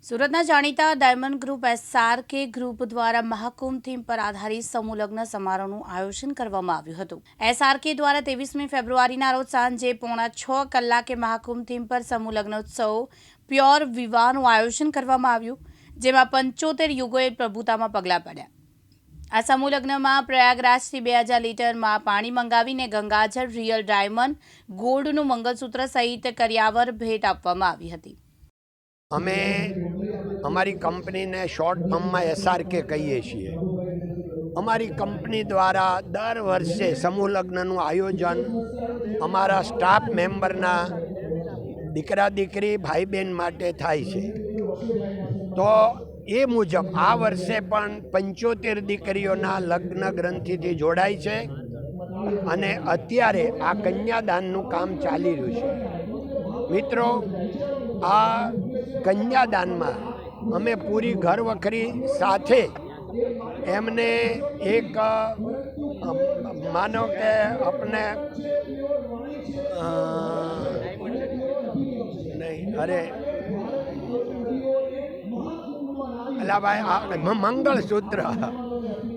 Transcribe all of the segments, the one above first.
સુરતના જાણીતા diamond group SRK group દ્વારા મહાકુંભ થીમ પર આધારિત સમૂહ લગ્ન સમારોહનું આયોજન કરવામાં આવ્યું હતું। SRK દ્વારા 23મી ફેબ્રુઆરીના રોજ સાંજે 5:45 કલાકે મહાકુંભ થીમ પર સમૂહ લગ્નોત્સવ પ્યોર વિવાહનું આયોજન કરવામાં આવ્યું, જેમાં 75 યુગોએ પ્રભુતામાં પગલાં પાડ્યા। આ સમૂહ લગ્નમાં પ્રયાગરાજથી 2000 લીટરમાં પાણી મંગાવીને ગંગાજળ, રિયલ ડાયમંડ, ગોલ્ડનું મંગલસૂત્ર સહિત કરિયાવર ભેટ આપવામાં આવી હતી। અમે અમારી કંપનીને શોર્ટ ફોર્મમાં SRK કહીએ છીએ। અમારી કંપની દ્વારા દર વર્ષે સમૂહ લગ્નનું આયોજન અમારા સ્ટાફ મેમ્બરના દીકરા દીકરી ભાઈ બહેન માટે થાય છે। તો એ મુજબ આ વર્ષે પણ 75 દીકરીઓના લગ્ન ગ્રંથિથી જોડાય છે અને અત્યારે આ કન્યાદાનનું કામ ચાલી રહ્યું છે। મિત્રો, આ કન્યાદાનમાં અમે પૂરી ઘરવખરી સાથે એમને એક માનો કે આપણે નહીં અરે અલા ભાઈ મંગળસૂત્ર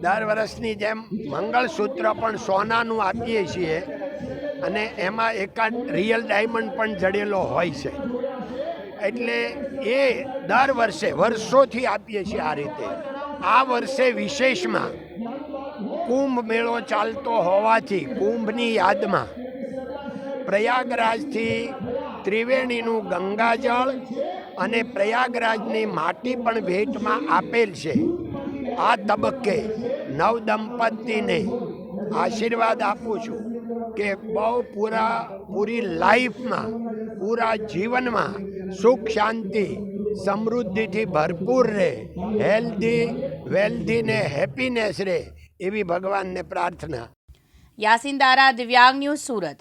દર વર્ષની જેમ મંગળસૂત્ર પણ સોનાનું આપીએ છીએ અને એમાં એકાદ રિયલ ડાયમંડ પણ જડેલો હોય છે। એટલે એ દર વર્ષે વર્ષોથી આપીએ છીએ આ રીતે। આ વર્ષે વિશેષમાં કુંભ મેળો ચાલતો હોવાથી કુંભની યાદમાં પ્રયાગરાજથી ત્રિવેણીનું ગંગાજળ અને પ્રયાગરાજની માટી પણ ભેટમાં આપેલ છે। આ તબક્કે નવદંપતિને આશીર્વાદ આપું છું કે બહુ પૂરી લાઈફમાં, પૂરા જીવનમાં સુખ શાંતિ સમૃદ્ધિથી ભરપૂર રહે, હેલ્ધી વેલ્ધી ને હેપીનેસ રહે, એવી ભગવાનને પ્રાર્થના। યાસીન દારા, દિવ્યાંગ ન્યૂઝ, સુરત।